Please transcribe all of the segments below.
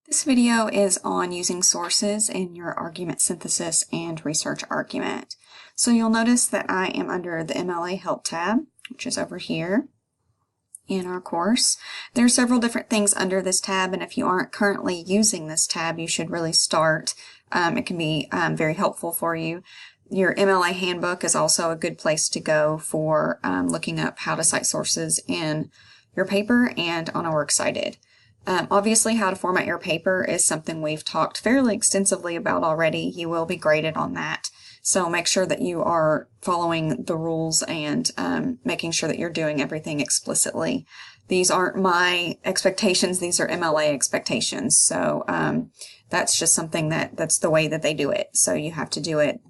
This video is on using sources in your argument synthesis and research argument. So you'll notice that I am under the MLA Help tab, which is over here in our course. There are several different things under this tab, and if you aren't currently using this tab, you should really start. It can be very helpful for you. Your MLA handbook is also a good place to go for looking up how to cite sources in your paper and on a Works Cited. Obviously, how to format your paper is something we've talked fairly extensively about already. You will be graded on that. So make sure that you are following the rules and making sure that you're doing everything explicitly. These aren't my expectations, these are MLA expectations. So that's just something that's the way that they do it. So you have to do it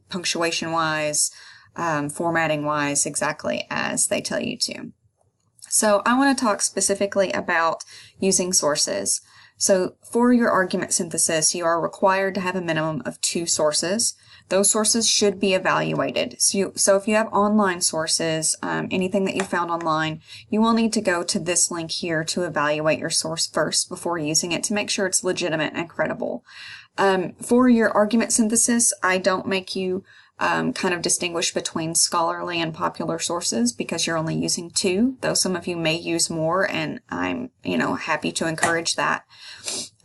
punctuation-wise, formatting-wise, exactly as they tell you to. So I want to talk specifically about using sources. So for your argument synthesis, you are required to have a minimum of 2 sources. Those sources should be evaluated. So if you have online sources, anything that you found online, you will need to go to this link here to evaluate your source first before using it to make sure it's legitimate and credible. For your argument synthesis, I don't make you kind of distinguish between scholarly and popular sources because you're only using 2, though some of you may use more, and I'm, happy to encourage that.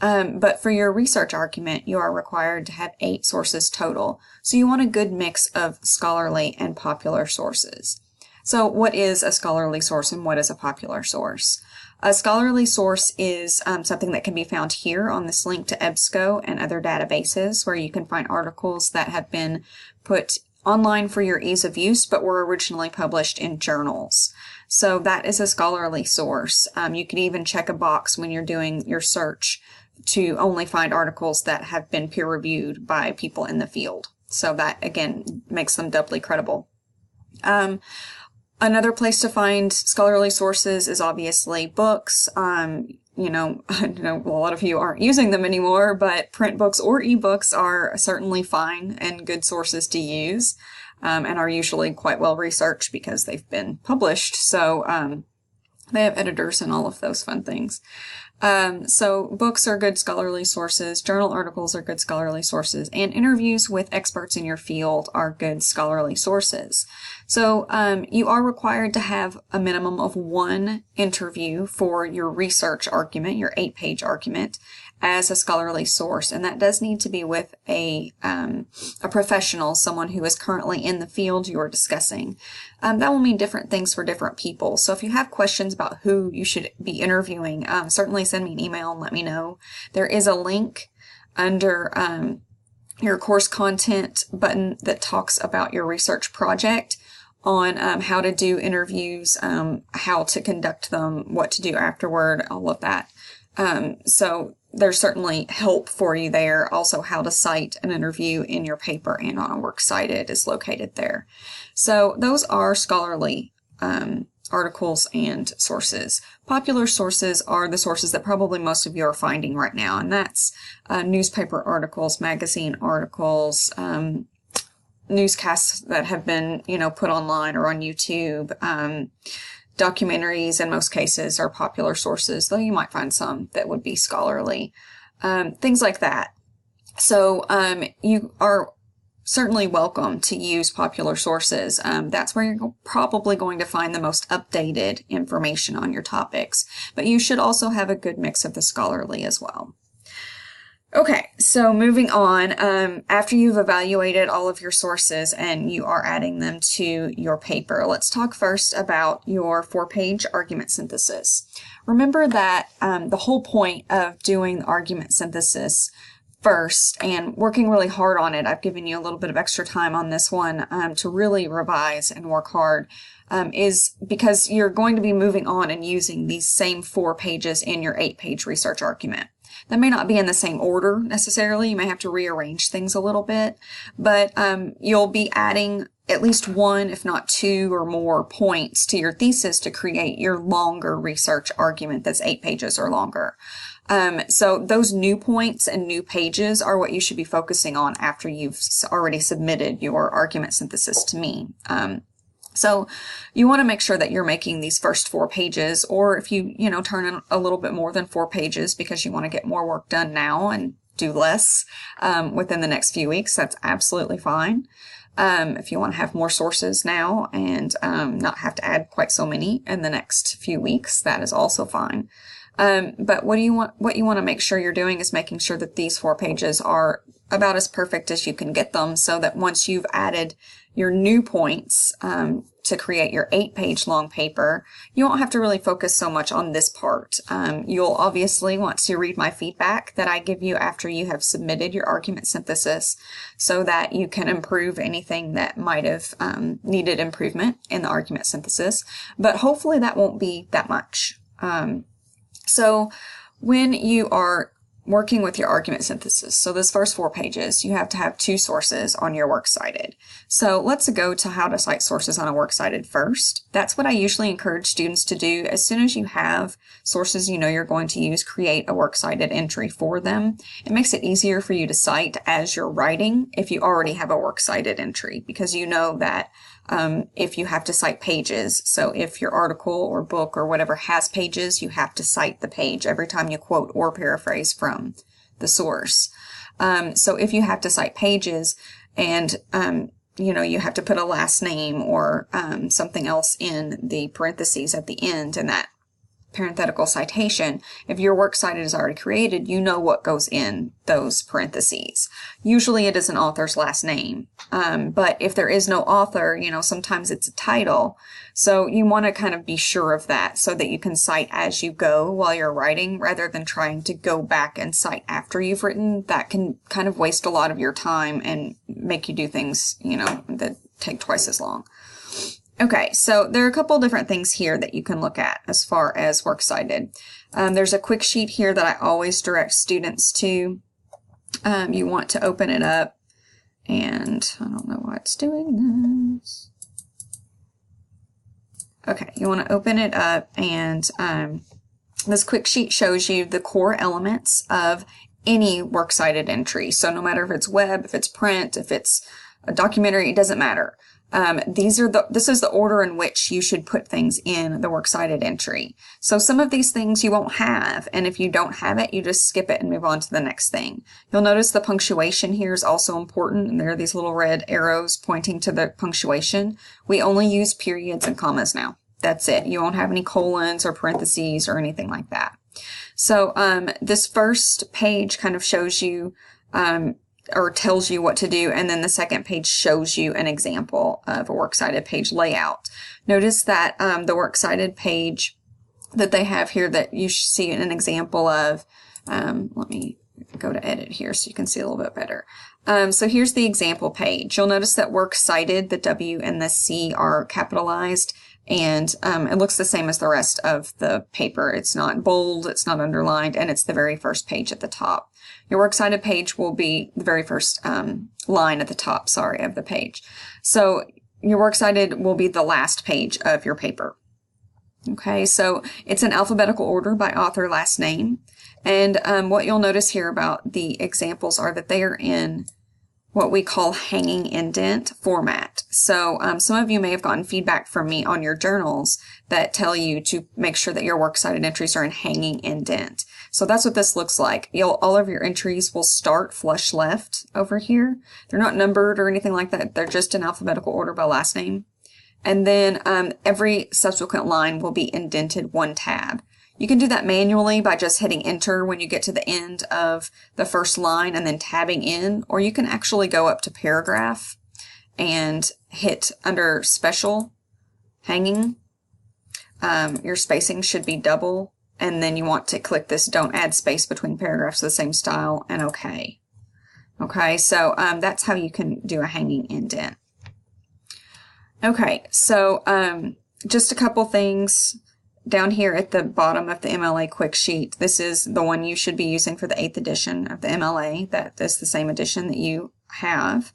But for your research argument, you are required to have 8 sources total. So you want a good mix of scholarly and popular sources. So what is a scholarly source and what is a popular source? A scholarly source is something that can be found here on this link to EBSCO and other databases where you can find articles that have been put online for your ease of use but were originally published in journals. So that is a scholarly source. You can even check a box when you're doing your search to only find articles that have been peer-reviewed by people in the field. So that, again, makes them doubly credible. Another place to find scholarly sources is obviously books. I know a lot of you aren't using them anymore, but print books or ebooks are certainly fine and good sources to use, and are usually quite well researched because they've been published. So they have editors and all of those fun things. So books are good scholarly sources, journal articles are good scholarly sources, and interviews with experts in your field are good scholarly sources. So you are required to have a minimum of 1 interview for your research argument, your 8-page argument, as a scholarly source, and that does need to be with a professional, someone who is currently in the field you are discussing. That will mean different things for different people. So if you have questions about who you should be interviewing, certainly send me an email and let me know. There is a link under your course content button that talks about your research project on how to do interviews, how to conduct them, what to do afterward, all of that. So there's certainly help for you there. Also, how to cite an interview in your paper and on a Works Cited is located there. So those are scholarly articles and sources. Popular sources are the sources that probably most of you are finding right now, and that's newspaper articles, magazine articles, newscasts that have been, put online or on YouTube. Documentaries in most cases are popular sources, though you might find some that would be scholarly, things like that. So you are certainly welcome to use popular sources. That's where you're probably going to find the most updated information on your topics, but you should also have a good mix of the scholarly as well. Okay, so moving on, after you've evaluated all of your sources and you are adding them to your paper, let's talk first about your 4-page argument synthesis. Remember that the whole point of doing the argument synthesis first and working really hard on it, I've given you a little bit of extra time on this one to really revise and work hard, is because you're going to be moving on and using these same 4 pages in your 8-page research argument. That may not be in the same order necessarily. You may have to rearrange things a little bit, but you'll be adding at least 1, if not 2 or more points to your thesis to create your longer research argument that's 8 pages or longer. So those new points and new pages are what you should be focusing on after you've already submitted your argument synthesis to me. So you want to make sure that you're making these first 4 pages, or if you turn in a little bit more than 4 pages because you want to get more work done now and do less within the next few weeks, that's absolutely fine. If you want to have more sources now and not have to add quite so many in the next few weeks, that is also fine. But what you want to make sure you're doing is making sure that these 4 pages are about as perfect as you can get them, so that once you've added your new points to create your 8-page long paper, you won't have to really focus so much on this part. You'll obviously want to read my feedback that I give you after you have submitted your argument synthesis, so that you can improve anything that might have needed improvement in the argument synthesis, but hopefully that won't be that much. So when you are working with your argument synthesis, so this first 4 pages, you have to have 2 sources on your Works Cited. So let's go to how to cite sources on a Works Cited first. That's what I usually encourage students to do. As soon as you have sources you know you're going to use, create a Works Cited entry for them. It makes it easier for you to cite as you're writing if you already have a Works Cited entry, because you know that if you have to cite pages, so if your article or book or whatever has pages, you have to cite the page every time you quote or paraphrase from the source. So if you have to cite pages and you have to put a last name or something else in the parentheses at the end, and that parenthetical citation, if your Works Cited is already created, you know what goes in those parentheses. Usually it is an author's last name, but if there is no author, sometimes it's a title. So you want to kind of be sure of that so that you can cite as you go while you're writing, rather than trying to go back and cite after you've written. That can kind of waste a lot of your time and make you do things, that take twice as long. Okay, so there are a couple different things here that you can look at as far as Works Cited. There's a quick sheet here that I always direct students to. You want to open it up, and I don't know why it's doing this. Okay, you want to open it up, and this quick sheet shows you the core elements of any Works Cited entry. So no matter if it's web, if it's print, if it's a documentary, it doesn't matter. This is the order in which you should put things in the Works Cited entry. So some of these things you won't have, and if you don't have it, you just skip it and move on to the next thing. You'll notice the punctuation here is also important, and there are these little red arrows pointing to the punctuation. We only use periods and commas now. That's it. You won't have any colons or parentheses or anything like that. So this first page kind of shows you or tells you what to do, and then the second page shows you an example of a Works Cited page layout. Notice that the Works Cited page that they have here that you should see an example of, let me go to edit here so you can see a little bit better. So here's the example page. You'll notice that Works Cited, the W and the C are capitalized, and it looks the same as the rest of the paper. It's not bold, it's not underlined, and it's the very first page at the top. Your Works Cited page will be the very first line at the top, of the page. So your Works Cited will be the last page of your paper. Okay, so it's in alphabetical order by author last name. And what you'll notice here about the examples are that they are in what we call hanging indent format. So some of you may have gotten feedback from me on your journals that tell you to make sure that your Works Cited entries are in hanging indent. So that's what this looks like. All of your entries will start flush left over here. They're not numbered or anything like that. They're just in alphabetical order by last name. And then every subsequent line will be indented 1 tab. You can do that manually by just hitting enter when you get to the end of the first line and then tabbing in, or you can actually go up to paragraph and hit under special hanging. Your spacing should be double, and then you want to click this don't add space between paragraphs of the same style, and OK. Okay, so that's how you can do a hanging indent. Okay, so just a couple things. Down here at the bottom of the MLA quick sheet, this is the one you should be using for the 8th edition of the MLA. That is the same edition that you have.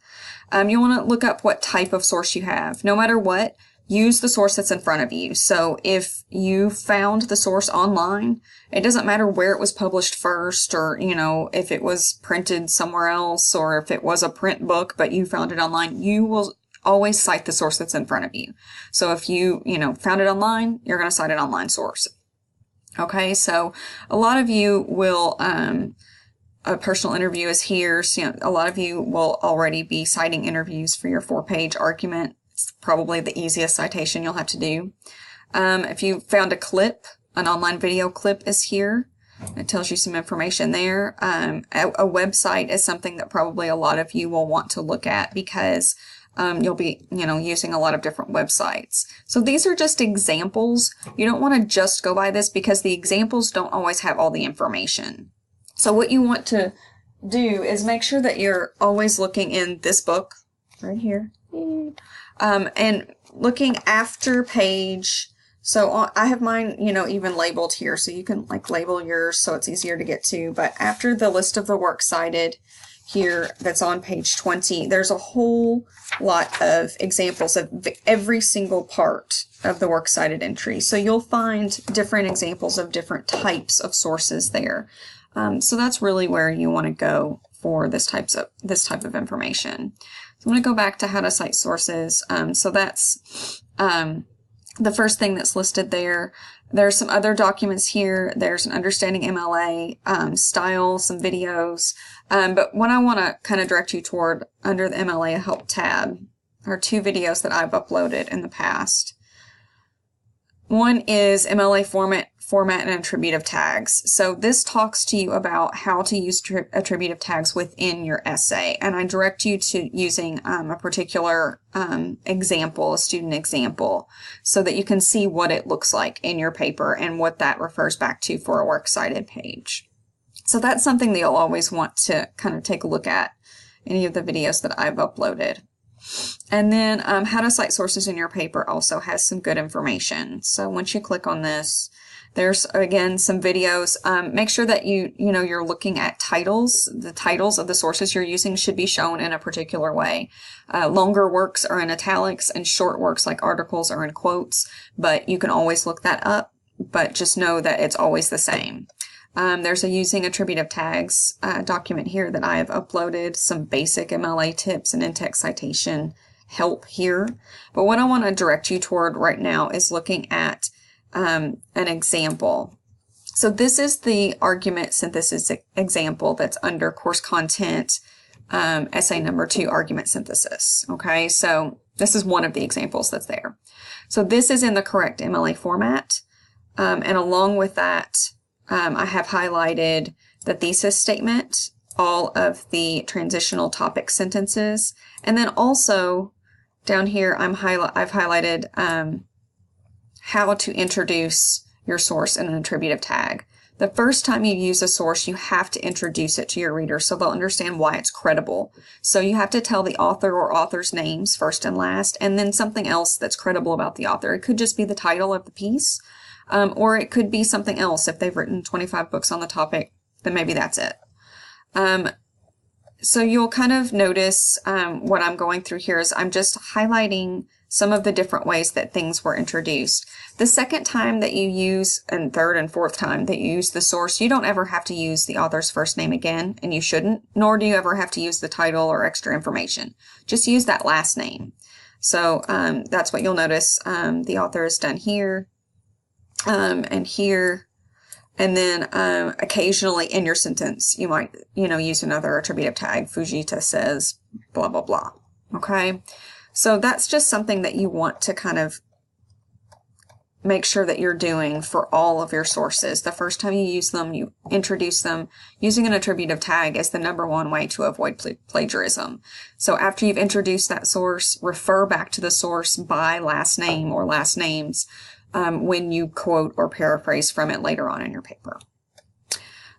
You want to look up what type of source you have. No matter what, use the source that's in front of you. So if you found the source online, it doesn't matter where it was published first, or if it was printed somewhere else, or if it was a print book but you found it online, you will always cite the source that's in front of you. So if you found it online, you're going to cite an online source. Okay, so a lot of you will, a personal interview is here. So, a lot of you will already be citing interviews for your 4-page argument. It's probably the easiest citation you'll have to do. If you found a clip, an online video clip is here. It tells you some information there. A website is something that probably a lot of you will want to look at because you'll be, using a lot of different websites. So these are just examples. You don't want to just go by this because the examples don't always have all the information. So what you want to do is make sure that you're always looking in this book right here, and looking after page. So I have mine, even labeled here, so you can label yours so it's easier to get to. But after the list of the works cited here that's on page 20, there's a whole lot of examples of every single part of the works cited entry. So you'll find different examples of different types of sources there. So that's really where you want to go for this type of information. So I'm going to go back to how to cite sources. So that's the first thing that's listed there. There's some other documents here. There's an Understanding MLA, style, some videos. But what I want to kind of direct you toward under the MLA Help tab are 2 videos that I've uploaded in the past. One is MLA format and attributive tags. So this talks to you about how to use attributive tags within your essay. And I direct you to using a particular example, a student example, so that you can see what it looks like in your paper and what that refers back to for a works cited page. So that's something that you'll always want to kind of take a look at any of the videos that I've uploaded. And then how to cite sources in your paper also has some good information. So once you click on this, there's again some videos. Make sure that you're looking at titles. The titles of the sources you're using should be shown in a particular way. Longer works are in italics and short works like articles are in quotes, but you can always look that up, but just know that it's always the same. There's a using attributive tags document here that I have uploaded, some basic MLA tips and in-text citation help here. But what I want to direct you toward right now is looking at an example. So this is the argument synthesis example that's under course content, essay number 2, argument synthesis. Okay, so this is one of the examples that's there. So this is in the correct MLA format. And along with that, I have highlighted the thesis statement, all of the transitional topic sentences, and then also down here I've highlighted how to introduce your source in an attributive tag. The first time you use a source, you have to introduce it to your reader so they'll understand why it's credible. So you have to tell the author or authors' names first and last, and then something else that's credible about the author. It could just be the title of the piece. Or it could be something else. If they've written 25 books on the topic, then maybe that's it. So you'll kind of notice what I'm going through here is I'm just highlighting some of the different ways that things were introduced. The second time that you use, and third and fourth time that you use the source, you don't ever have to use the author's first name again, and you shouldn't, nor do you ever have to use the title or extra information. Just use that last name. So that's what you'll notice the author is done here. And here, and then occasionally in your sentence, you might, use another attributive tag. Fujita says, blah, blah, blah. Okay? So that's just something that you want to kind of make sure that you're doing for all of your sources. The first time you use them, you introduce them. Using an attributive tag is the #1 way to avoid plagiarism. So after you've introduced that source, refer back to the source by last name or last names when you quote or paraphrase from it later on in your paper.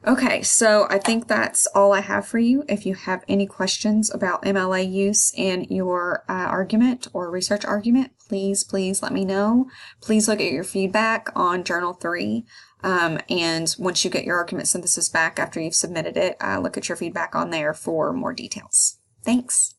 Okay, so I think that's all I have for you. If you have any questions about MLA use in your argument or research argument, please let me know. Please look at your feedback on Journal 3. And once you get your argument synthesis back after you've submitted it, look at your feedback on there for more details. Thanks.